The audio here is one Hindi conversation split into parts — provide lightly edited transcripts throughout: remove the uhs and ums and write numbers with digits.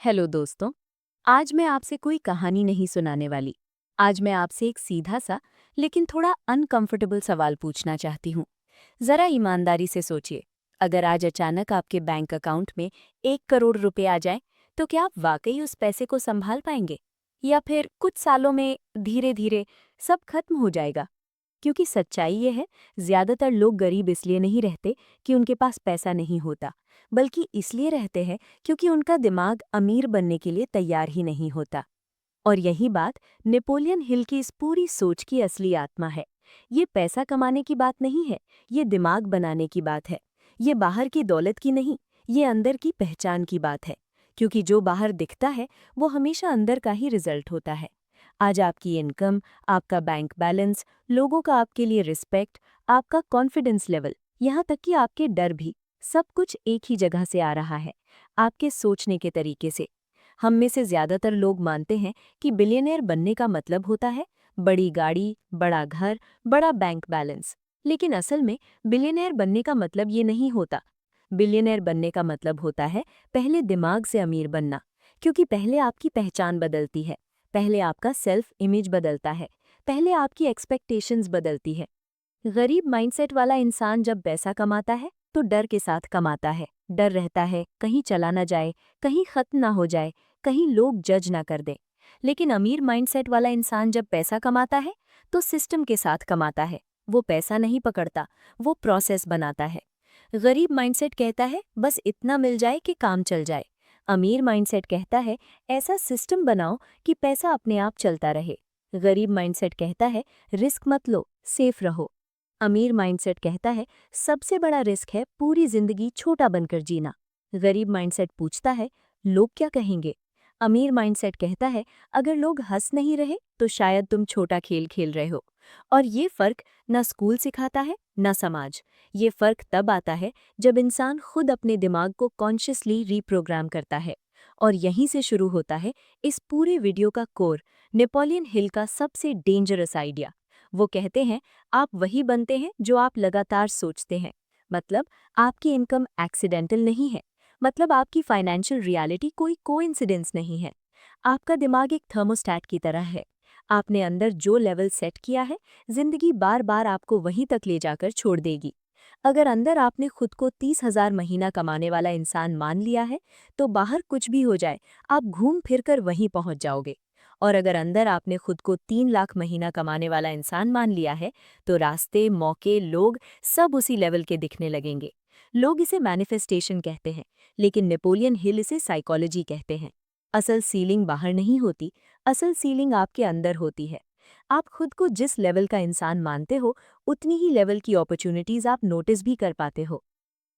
हेलो दोस्तों। आज मैं आपसे कोई कहानी नहीं सुनाने वाली। आज मैं आपसे एक सीधा सा लेकिन थोड़ा अनकंफर्टेबल सवाल पूछना चाहती हूँ। जरा ईमानदारी से सोचिए, अगर आज अचानक आपके बैंक अकाउंट में 1 करोड़ रुपए आ जाए तो क्या आप वाकई उस पैसे को संभाल पाएंगे, या फिर कुछ सालों में धीरे धीरे सब खत्म हो जाएगा? क्योंकि सच्चाई ये है, ज्यादातर लोग गरीब इसलिए नहीं रहते कि उनके पास पैसा नहीं होता, बल्कि इसलिए रहते हैं क्योंकि उनका दिमाग अमीर बनने के लिए तैयार ही नहीं होता। और यही बात नेपोलियन हिल की इस पूरी सोच की असली आत्मा है। ये पैसा कमाने की बात नहीं है, ये दिमाग बनाने की बात है। ये बाहर की दौलत की नहीं, ये अंदर की पहचान की बात है। क्योंकि जो बाहर दिखता है वो हमेशा अंदर का ही रिजल्ट होता है। आज आपकी इनकम, आपका बैंक बैलेंस, लोगों का आपके लिए रिस्पेक्ट, आपका कॉन्फिडेंस लेवल, यहाँ तक कि आपके डर भी, सब कुछ एक ही जगह से आ रहा है, आपके सोचने के तरीके से। हम में से ज्यादातर लोग मानते हैं कि बिलियनियर बनने का मतलब होता है बड़ी गाड़ी, बड़ा घर, बड़ा बैंक बैलेंस। लेकिन असल में बिलियनियर बनने का मतलब ये नहीं होता। बिलियनियर बनने का मतलब होता है पहले दिमाग से अमीर बनना। क्योंकि पहले आपकी पहचान बदलती है, पहले आपका सेल्फ इमेज बदलता है, पहले आपकी एक्सपेक्टेशंस बदलती है। गरीब माइंडसेट वाला इंसान जब पैसा कमाता है तो डर के साथ कमाता है। डर रहता है कहीं चला ना जाए, कहीं खत्म ना हो जाए, कहीं लोग जज ना कर दें। लेकिन अमीर माइंडसेट वाला इंसान जब पैसा कमाता है तो सिस्टम के साथ कमाता है। वो पैसा नहीं पकड़ता, वो प्रोसेस बनाता है। गरीब माइंडसेट कहता है बस इतना मिल जाए कि काम चल जाए। अमीर माइंडसेट कहता है ऐसा सिस्टम बनाओ कि पैसा अपने आप चलता रहे। गरीब माइंडसेट कहता है रिस्क मत लो, सेफ रहो। अमीर माइंडसेट कहता है सबसे बड़ा रिस्क है पूरी जिंदगी छोटा बनकर जीना। गरीब माइंडसेट पूछता है लोग क्या कहेंगे। अमीर माइंडसेट कहता है अगर लोग हंस नहीं रहे तो शायद तुम छोटा खेल खेल रहे हो। और ये फर्क ना स्कूल सिखाता है ना समाज। ये फर्क तब आता है जब इंसान खुद अपने दिमाग को कॉन्शियसली रीप्रोग्राम करता है। और यहीं से शुरू होता है इस पूरे वीडियो का कोर, नेपोलियन हिल का सबसे डेंजरस आइडिया। वो कहते हैं आप वही बनते हैं जो आप लगातार सोचते हैं। मतलब आपकी इनकम एक्सीडेंटल नहीं है। मतलब आपकी फाइनेंशियल रियलिटी कोई कोइंसिडेंस नहीं है। आपका दिमाग एक थर्मोस्टैट की तरह है। आपने अंदर जो लेवल सेट किया है, जिंदगी बार बार आपको वहीं तक ले जाकर छोड़ देगी। अगर अंदर आपने खुद को 30,000 महीना कमाने वाला इंसान मान लिया है, तो बाहर कुछ भी हो जाए आप घूम फिर कर वहीं पहुंच जाओगे। और अगर अंदर आपने खुद को 3 लाख महीना कमाने वाला इंसान मान लिया है, तो रास्ते, मौके, लोग सब उसी लेवल के दिखने लगेंगे। लोग इसे मैनिफेस्टेशन कहते हैं, लेकिन नेपोलियन हिल इसे साइकोलॉजी कहते हैं। असल सीलिंग बाहर नहीं होती, असल सीलिंग आपके अंदर होती है। आप खुद को जिस लेवल का इंसान मानते हो, उतनी ही लेवल की अपॉर्चुनिटीज आप नोटिस भी कर पाते हो।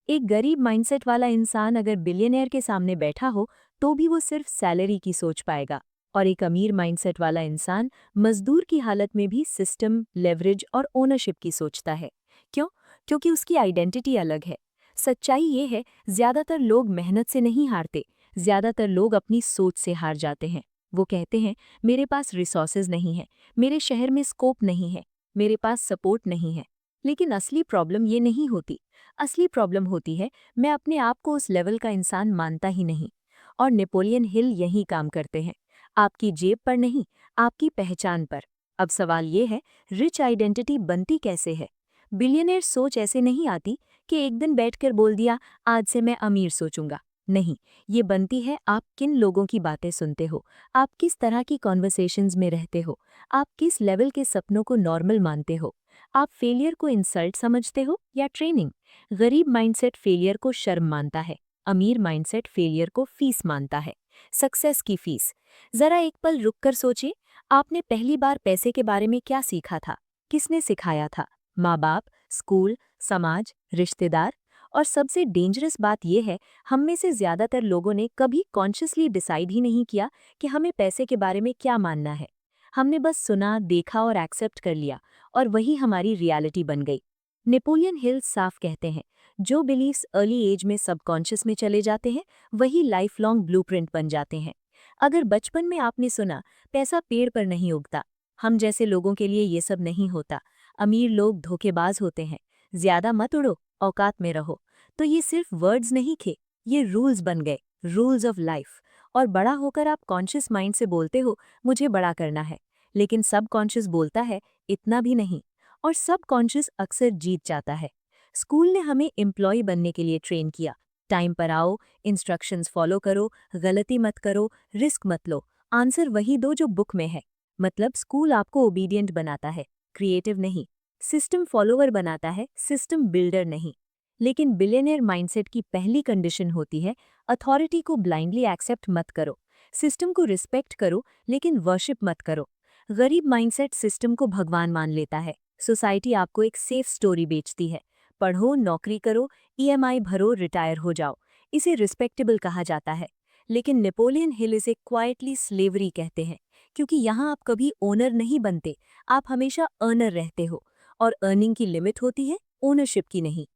एक गरीब माइंडसेट वाला इंसान अगर बिलियनियर के सामने बैठा हो तो भी वो सिर्फ सैलरी की सोच पाएगा। और एक अमीर माइंडसेट वाला इंसान मजदूर की हालत में भी सिस्टम, लेवरेज और ओनरशिप की सोचता है। क्यों? क्योंकि उसकी आइडेंटिटी अलग है। सच्चाई ये है, ज्यादातर लोग मेहनत से नहीं हारते, ज्यादातर लोग अपनी सोच से हार जाते हैं। वो कहते हैं मेरे पास रिसोर्सेज नहीं है, मेरे शहर में स्कोप नहीं है, मेरे पास सपोर्ट नहीं है। लेकिन असली प्रॉब्लम ये नहीं होती। असली प्रॉब्लम होती है मैं अपने आप को उस लेवल का इंसान मानता ही नहीं। और नेपोलियन हिल यही काम करते हैं, आपकी जेब पर नहीं, आपकी पहचान पर। अब सवाल ये है, रिच आइडेंटिटी बनती कैसे है? बिलियनियर सोच ऐसे नहीं आती कि एक दिन बैठकर बोल दिया आज से मैं अमीर सोचूंगा। नहीं, ये बनती है आप किन लोगों की बातें सुनते हो, आप किस तरह की कॉन्वर्सेशंस में रहते हो, आप किस लेवल के सपनों को नॉर्मल मानते हो, आप फेलियर को इंसल्ट समझते हो या ट्रेनिंग। गरीब माइंडसेट फेलियर को शर्म मानता है, अमीर माइंडसेट फेलियर को फीस मानता है, सक्सेस की फीस। जरा एक पल रुककर सोचिए, आपने पहली बार पैसे के बारे में क्या सीखा था? किसने सिखाया था? माँ बाप, स्कूल, समाज, रिश्तेदार? और सबसे डेंजरस बात यह है, हम में से ज्यादातर लोगों ने कभी कॉन्शियसली डिसाइड ही नहीं किया कि हमें पैसे के बारे में क्या मानना है। हमने बस सुना, देखा और एक्सेप्ट कर लिया, और वही हमारी रियलिटी बन गई। नेपोलियन हिल साफ कहते हैं जो बिलीफ्स अर्ली एज में सबकॉन्शियस में चले जाते हैं वही लाइफ लॉन्ग ब्लूप्रिंट बन जाते हैं। अगर बचपन में आपने सुना पैसा पेड़ पर नहीं उगता, हम जैसे लोगों के लिए ये सब नहीं होता, अमीर लोग धोखेबाज होते हैं, ज्यादा मत उड़ो, औकात में रहो, तो ये सिर्फ वर्ड्स नहीं थे, ये रूल्स बन गए, रूल्स ऑफ लाइफ। और बड़ा होकर आप कॉन्शियस माइंड से बोलते हो मुझे बड़ा करना है, लेकिन सब कॉन्शियस बोलता है इतना भी नहीं, और सब कॉन्शियस अक्सर जीत जाता है। स्कूल ने हमें एम्प्लॉय बनने के लिए ट्रेन किया, टाइम पर आओ, इंस्ट्रक्शंस फॉलो करो, गलती मत करो, रिस्क मत लो, आंसर वही दो जो बुक में है। मतलब स्कूल आपको ओबीडियंट बनाता है, क्रिएटिव नहीं। सिस्टम फॉलोवर बनाता है, सिस्टम बिल्डर नहीं। लेकिन बिलियनियर माइंडसेट की पहली कंडीशन होती है, अथॉरिटी को ब्लाइंडली एक्सेप्ट मत करो, सिस्टम को रिस्पेक्ट करो लेकिन वर्शिप मत करो। गरीब माइंडसेट सिस्टम को भगवान मान लेता है, सोसाइटी आपको एक सेफ स्टोरी बेचती है, पढ़ो, नौकरी करो, ईएमआई भरो, रिटायर हो जाओ, इसे रिस्पेक्टेबल कहा जाता है। लेकिन नेपोलियन हिल इसे क्वाइटली स्लेवरी कहते हैं, क्योंकि यहाँ आप कभी ओनर नहीं बनते, आप हमेशा अर्नर रहते हो, और अर्निंग की लिमिट होती है, ओनरशिप की नहीं।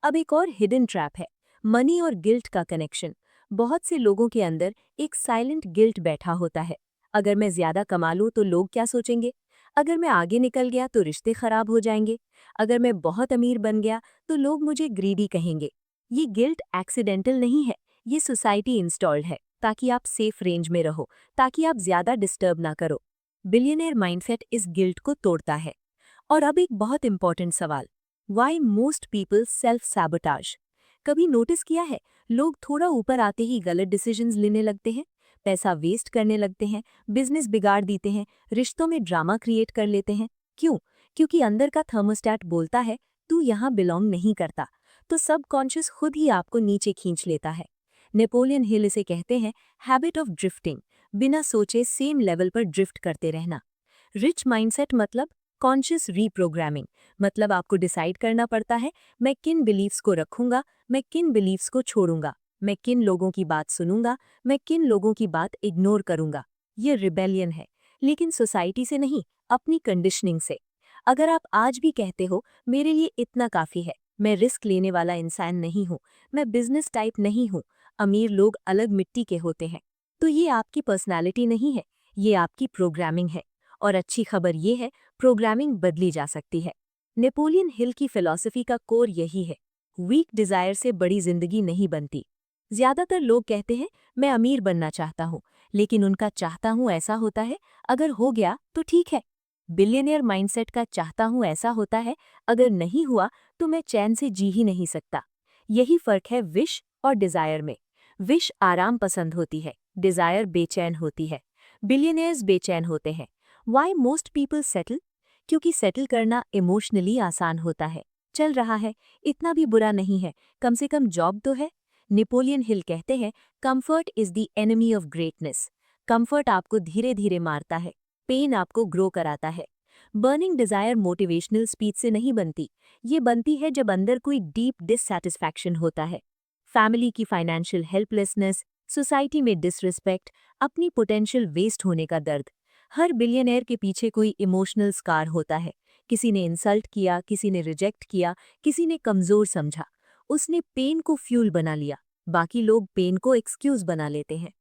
अब एक और हिडन ट्रैप है, मनी और गिल्ट का कनेक्शन। बहुत से लोगों के अंदर एक साइलेंट गिल्ट बैठा होता है। अगर मैं ज्यादा कमा लूं तो लोग क्या सोचेंगे? अगर मैं आगे निकल गया तो रिश्ते खराब हो जाएंगे। अगर मैं बहुत अमीर बन गया तो लोग मुझे ग्रीडी कहेंगे। ये गिल्ट एक्सीडेंटल नहीं है, ये सोसाइटी इंस्टॉल्ड है, ताकि आप सेफ रेंज में रहो, ताकि आप ज्यादा डिस्टर्ब ना करो। बिलियनियर माइंडसेट इस गिल्ट को तोड़ता है। और अब एक बहुत इंपॉर्टेंट सवाल, why most people self sabotage? कभी नोटिस किया है, लोग थोड़ा ऊपर आते ही गलत डिसीजंस लेने लगते हैं, पैसा वेस्ट करने लगते हैं, बिजनेस बिगाड़ देते हैं, रिश्तों में ड्रामा क्रिएट कर लेते हैं। क्यों? क्योंकि अंदर का थर्मोस्टैट बोलता है तू यहाँ बिलोंग नहीं करता, तो सबकॉन्शियस खुद ही आपको नीचे खींच लेता है। नेपोलियन हिल इसे कहते हैं हैबिट ऑफ ड्रिफ्टिंग, बिना सोचे सेम लेवल पर ड्रिफ्ट करते रहना। रिच माइंडसेट मतलब कॉन्शियस रीप्रोग्रामिंग, मतलब आपको डिसाइड करना पड़ता है मैं किन बिलीव्स को रखूंगा, मैं किन बिलीव्स को छोड़ूंगा, मैं किन लोगों की बात सुनूंगा, मैं किन लोगों की बात इग्नोर करूंगा। ये रिबेलियन है, लेकिन सोसाइटी से नहीं, अपनी कंडीशनिंग से। अगर आप आज भी कहते हो मेरे लिए इतना काफी है, मैं रिस्क लेने वाला इंसान नहीं हूँ, मैं बिजनेस टाइप नहीं हूँ, अमीर लोग अलग मिट्टी के होते हैं, तो ये आपकी पर्सनैलिटी नहीं है, ये आपकी प्रोग्रामिंग है। और अच्छी खबर ये है, प्रोग्रामिंग बदली जा सकती है। नेपोलियन हिल की फिलॉसफी का कोर यही है, वीक डिजायर से बड़ी जिंदगी नहीं बनती। ज्यादातर लोग कहते हैं मैं अमीर बनना चाहता हूँ, लेकिन उनका चाहता हूँ ऐसा होता है अगर हो गया तो ठीक है। बिलियनियर माइंडसेट का चाहता हूँ ऐसा होता है अगर नहीं हुआ तो मैं चैन से जी ही नहीं सकता। यही फर्क है विश और डिजायर में। विश आराम पसंद होती है, डिजायर बेचैन होती है। बिलियनियर्स बेचैन होते हैं। Why most people settle? क्योंकि सेटल करना इमोशनली आसान होता है। चल रहा है, इतना भी बुरा नहीं है, कम से कम जॉब तो है। नेपोलियन हिल कहते हैं comfort is the enemy of greatness. Comfort आपको धीरे धीरे मारता है, पेन आपको ग्रो कराता है। बर्निंग डिजायर मोटिवेशनल स्पीच से नहीं बनती, ये बनती है जब अंदर कोई डीप डिससैटिस्फैक्शन होता है। फैमिली की फाइनेंशियल हेल्पलेसनेस, सोसाइटी में डिसरिस्पेक्ट, अपनी पोटेंशियल वेस्ट होने का दर्द। हर बिलियनियर के पीछे कोई इमोशनल स्कार होता है। किसी ने इंसल्ट किया, किसी ने रिजेक्ट किया, किसी ने कमजोर समझा, उसने पेन को फ्यूल बना लिया। बाकी लोग पेन को एक्सक्यूज बना लेते हैं।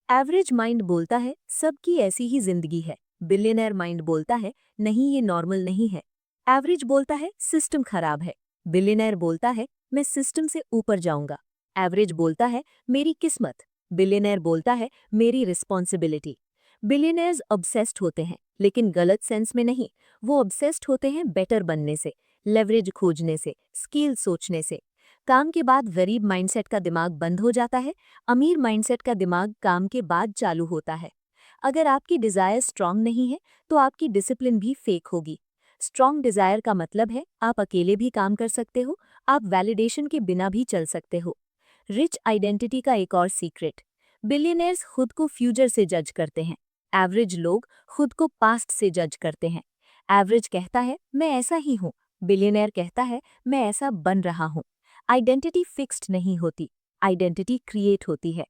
एवरेज माइंड बोलता है सबकी ऐसी ही जिंदगी है। बिलियनियर माइंड बोलता है नहीं, ये नॉर्मल नहीं है। एवरेज बोलता है सिस्टम खराब है। बिलियनियर बोलता है मैं सिस्टम से ऊपर जाऊंगा। एवरेज बोलता है मेरी किस्मत। बिलियनियर बोलता है मेरी रिस्पॉन्सिबिलिटी। बिलियनियर्स ऑब्सेस्ड होते हैं, लेकिन गलत सेंस में नहीं। वो ऑब्सेस्ड होते हैं बेटर बनने से, लेवरेज खोजने से, स्किल सोचने से। काम के बाद गरीब माइंडसेट का दिमाग बंद हो जाता है, अमीर माइंडसेट का दिमाग काम के बाद चालू होता है। अगर आपकी डिजायर स्ट्रांग नहीं है तो आपकी डिसिप्लिन भी फेक होगी। स्ट्रांग डिजायर का मतलब है आप अकेले भी काम कर सकते हो, आप वैलिडेशन के बिना भी चल सकते हो। रिच आइडेंटिटी का एक और सीक्रेट, बिलियनियर्स खुद को फ्यूचर से जज करते हैं, एवरेज लोग खुद को पास्ट से जज करते हैं। एवरेज कहता है मैं ऐसा ही हूँ, बिलियनियर कहता है मैं ऐसा बन रहा हूँ। आइडेंटिटी फिक्स्ड नहीं होती, आइडेंटिटी क्रिएट होती है।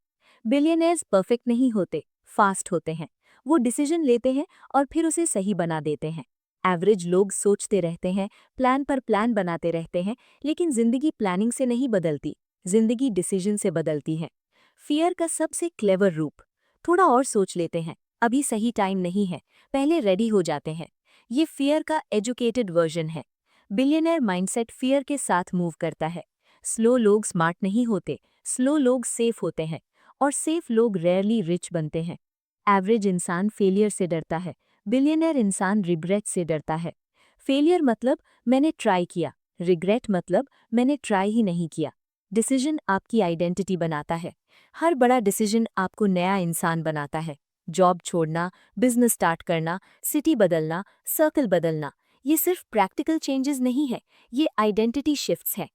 बिलियनियर्स परफेक्ट नहीं होते, फास्ट होते हैं। वो डिसीजन लेते हैं और फिर उसे सही बना देते हैं। एवरेज लोग सोचते रहते हैं, प्लान पर प्लान बनाते रहते हैं, लेकिन जिंदगी प्लानिंग से नहीं बदलती, जिंदगी डिसीजन से बदलती है। फियर का सबसे क्लेवर रूप, थोड़ा और सोच लेते हैं, अभी सही टाइम नहीं है, पहले रेडी हो जाते हैं। ये फियर का एजुकेटेड वर्जन है। बिलियनियर माइंडसेट फियर के साथ मूव करता है। स्लो लोग स्मार्ट नहीं होते, स्लो लोग सेफ होते हैं। और सेफ लोग रेयरली रिच बनते हैं। एवरेज इंसान फेलियर से डरता है, बिलियनर इंसान रिग्रेट से डरता है। फेलियर मतलब मैंने ट्राई किया, रिग्रेट मतलब मैंने ट्राई ही नहीं किया। डिसीजन आपकी आइडेंटिटी बनाता है। हर बड़ा डिसीजन आपको नया इंसान बनाता है। जॉब छोड़ना, बिजनेस स्टार्ट करना, सिटी बदलना, सर्कल बदलना, ये सिर्फ प्रैक्टिकल चेंजेस नहीं है, ये आइडेंटिटी शिफ्ट्स हैं।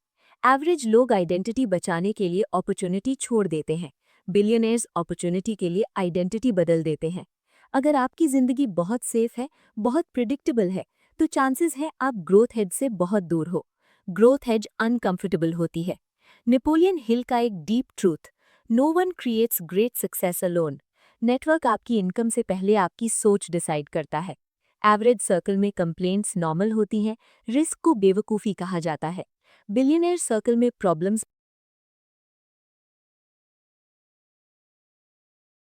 एवरेज लोग आइडेंटिटी बचाने के लिए अपॉर्चुनिटी छोड़ देते हैं। बिलियनर्स अपॉर्चुनिटी के लिए आइडेंटिटी बदल देते हैं। अगर आपकी जिंदगी बहुत सेफ है, बहुत प्रिडिक्टेबल है, तो चांसेस है आप ग्रोथ हेड से बहुत दूर हो। ग्रोथ हेड अनकंफर्टेबल होती है। नेपोलियन हिल का एक deep truth, no one creates great success alone. Network आपकी इनकम से पहले आपकी सोच डिसाइड करता है। एवरेज सर्कल में कंप्लेंट्स नॉर्मल होती हैं, रिस्क को बेवकूफ़ी कहा जाता है। बिलियनर सर्कल में प्रॉब्लम्स